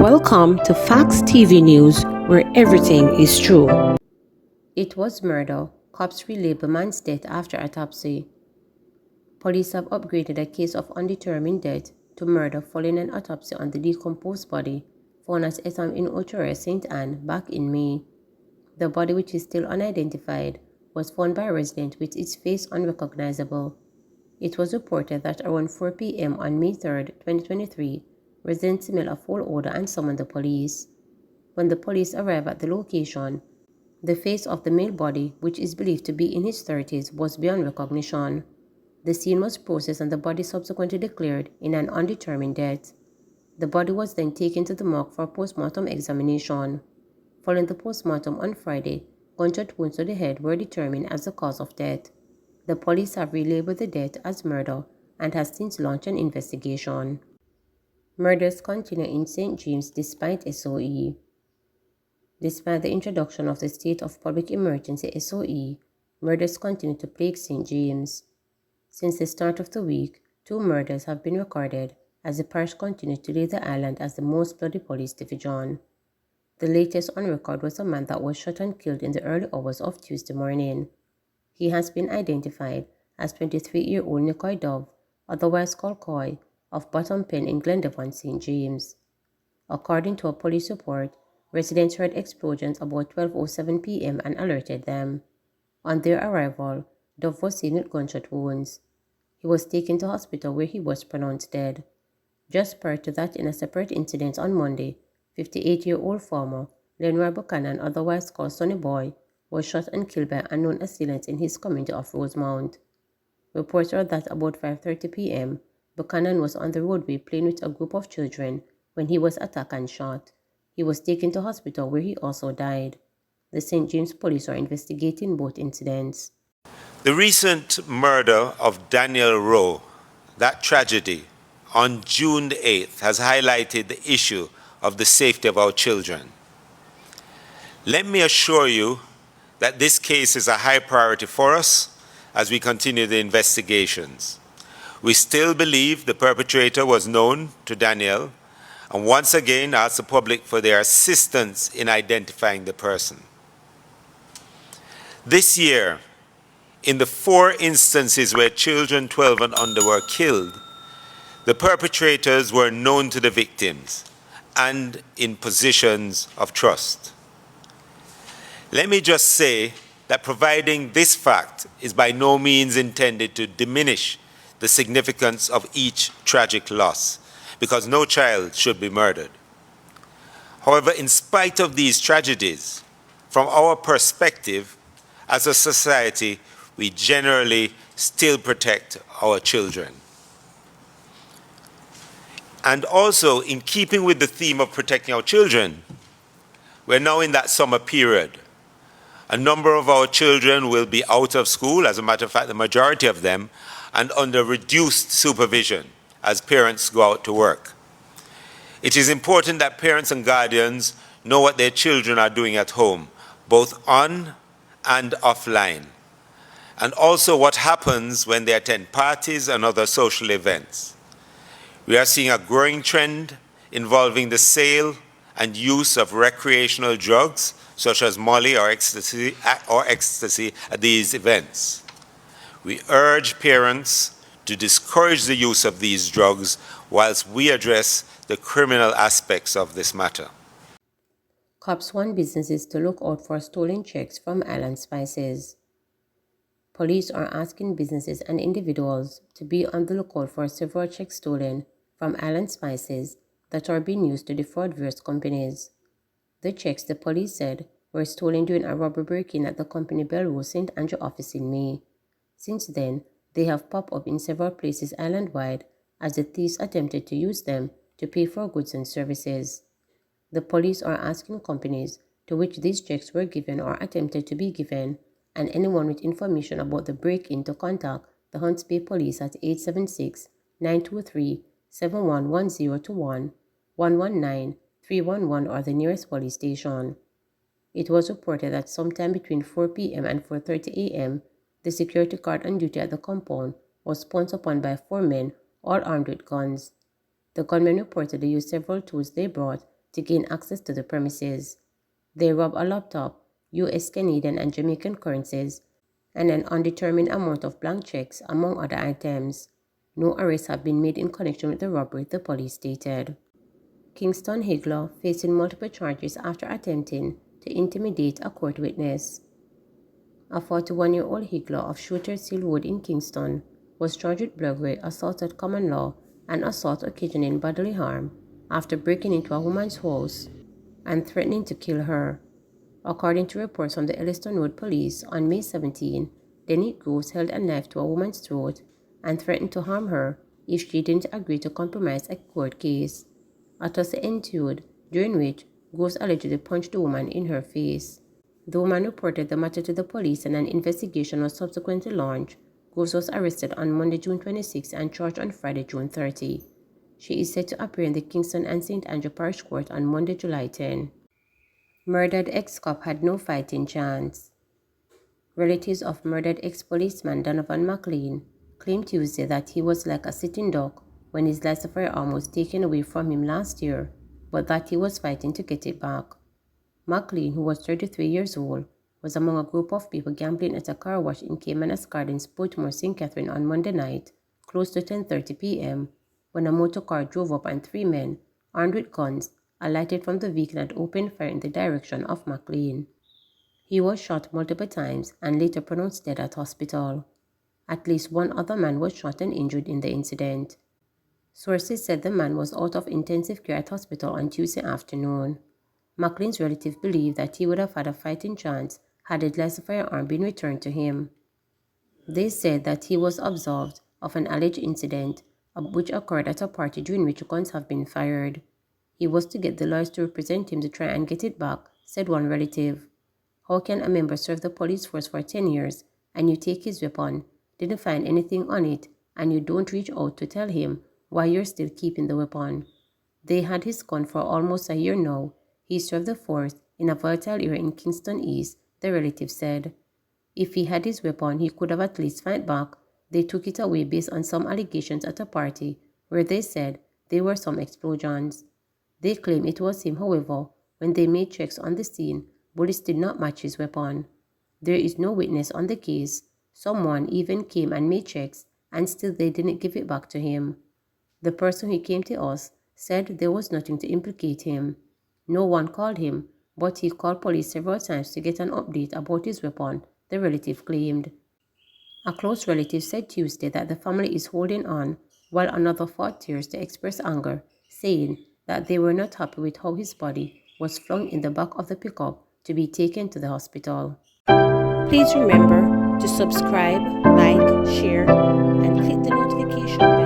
Welcome to Facts TV News, where everything is true. It was murder. Cops relabel man's death after autopsy. Police have upgraded a case of undetermined death to murder following an autopsy on the decomposed body found at Etam in Oture, St. Anne, back in May. The body, which is still unidentified, was found by a resident with its face unrecognizable. It was reported that around 4 p.m. on May 3, 2023, residents smelled a foul odor and summoned the police. When the police arrived at the location, the face of the male body, which is believed to be in his 30s, was beyond recognition. The scene was processed and the body subsequently declared in an undetermined death. The body was then taken to the morgue for post-mortem examination. Following the post-mortem on Friday, gunshot wounds to the head were determined as the cause of death. The police have relabeled the death as murder and has since launched an investigation. Murders continue in St. James despite SOE. Despite the introduction of the state of public emergency SOE, murders continue to plague St. James. Since the start of the week, 2 murders have been recorded as the parish continues to lead the island as the most bloody police division. The latest on record was a man that was shot and killed in the early hours of Tuesday morning. He has been identified as 23-year-old Nicoy Dove, otherwise called Coy, of Bottom Pen in Glendevon, St. James. According to a police report, residents heard explosions about 12:07 p.m. and alerted them. On their arrival, Dove was seen with gunshot wounds. He was taken to hospital where he was pronounced dead. Just prior to that, in a separate incident on Monday, 58-year-old farmer Lenore Buchanan, otherwise called Sonny Boy, was shot and killed by unknown assailants in his community of Rosemount. Reports are that about 5:30 p.m., Buchanan was on the roadway playing with a group of children when he was attacked and shot. He was taken to hospital where he also died. The St. James police are investigating both incidents. The recent murder of Daniel Rowe, that tragedy, on June the 8th, has highlighted the issue of the safety of our children. Let me assure you that this case is a high priority for us as we continue the investigations. We still believe the perpetrator was known to Daniel, and once again ask the public for their assistance in identifying the person. This year, in the 4 instances where children 12 and under were killed, the perpetrators were known to the victims and in positions of trust. Let me just say that providing this fact is by no means intended to diminish the significance of each tragic loss, because no child should be murdered. However, in spite of these tragedies, from our perspective, as a society, we generally still protect our children. And also, in keeping with the theme of protecting our children, we're now in that summer period. A number of our children will be out of school, as a matter of fact, the majority of them, and under reduced supervision as parents go out to work. It is important that parents and guardians know what their children are doing at home, both on and offline, and also what happens when they attend parties and other social events. We are seeing a growing trend involving the sale and use of recreational drugs, such as Molly or ecstasy at these events. We urge parents to discourage the use of these drugs whilst we address the criminal aspects of this matter. Cops want businesses to look out for stolen checks from Island Spices. Police are asking businesses and individuals to be on the lookout for several checks stolen from Island Spices that are being used to defraud various companies. The checks, the police said, were stolen during a robbery break-in at the company Belrose St. Andrew office in May. Since then, they have popped up in several places island-wide as the thieves attempted to use them to pay for goods and services. The police are asking companies to which these checks were given or attempted to be given, and anyone with information about the break-in to contact the Hunts Bay Police at 876-923-7110 119-311 or the nearest police station. It was reported that sometime between 4 p.m. and 4:30 a.m., the security guard on duty at the compound was pounced upon by 4 men, all armed with guns. The gunmen reportedly used several tools they brought to gain access to the premises. They robbed a laptop, US, Canadian, and Jamaican currencies, and an undetermined amount of blank checks, among other items. No arrests have been made in connection with the robbery, the police stated. Kingston Higler facing multiple charges after attempting to intimidate a court witness. A 41-year-old Higler of Shooters Hill Wood in Kingston was charged with burglary, assault at common law, and assault occasioning bodily harm after breaking into a woman's house and threatening to kill her. According to reports from the Elliston Road Police, on May 17, Denny Groves held a knife to a woman's throat and threatened to harm her if she didn't agree to compromise a court case. A tussle ensued, during which Groves allegedly punched the woman in her face. The woman reported the matter to the police and an investigation was subsequently launched. Groves was arrested on Monday, June 26 and charged on Friday, June 30. She is set to appear in the Kingston and St. Andrew Parish Court on Monday, July 10. Murdered ex-cop had no fighting chance. Relatives of murdered ex-policeman Donovan McLean claimed Tuesday that he was like a sitting duck when his license firearm was taken away from him last year, but that he was fighting to get it back. McLean, who was 33 years old, was among a group of people gambling at a car wash in Caymanas Gardens, Portmore, St. Catherine on Monday night, close to 10:30 p.m., when a motor car drove up and three men, armed with guns, alighted from the vehicle and opened fire in the direction of McLean. He was shot multiple times and later pronounced dead at hospital. At least one other man was shot and injured in the incident. Sources said the man was out of intensive care at hospital on Tuesday afternoon. McLean's relatives believe that he would have had a fighting chance had his license firearm been returned to him. They said that he was absolved of an alleged incident which occurred at a party during which guns have been fired. He was to get the lawyers to represent him to try and get it back, said one relative. How can a member serve the police force for 10 years and you take his weapon, didn't find anything on it, and you don't reach out to tell him why you're still keeping the weapon? They had his gun for almost a year now. He served the force in a volatile area in Kingston East, the relative said. If he had his weapon, he could have at least fight back. They took it away based on some allegations at a party where they said there were some explosions. They claim it was him, however, when they made checks on the scene, bullets did not match his weapon. There is no witness on the case. Someone even came and made checks, and still they didn't give it back to him. The person who came to us said there was nothing to implicate him. No one called him, but he called police several times to get an update about his weapon, the relative claimed. A close relative said Tuesday that the family is holding on, while another fought tears to express anger, saying that they were not happy with how his body was flung in the back of the pickup to be taken to the hospital. Please remember to subscribe, like, share, and click the notification bell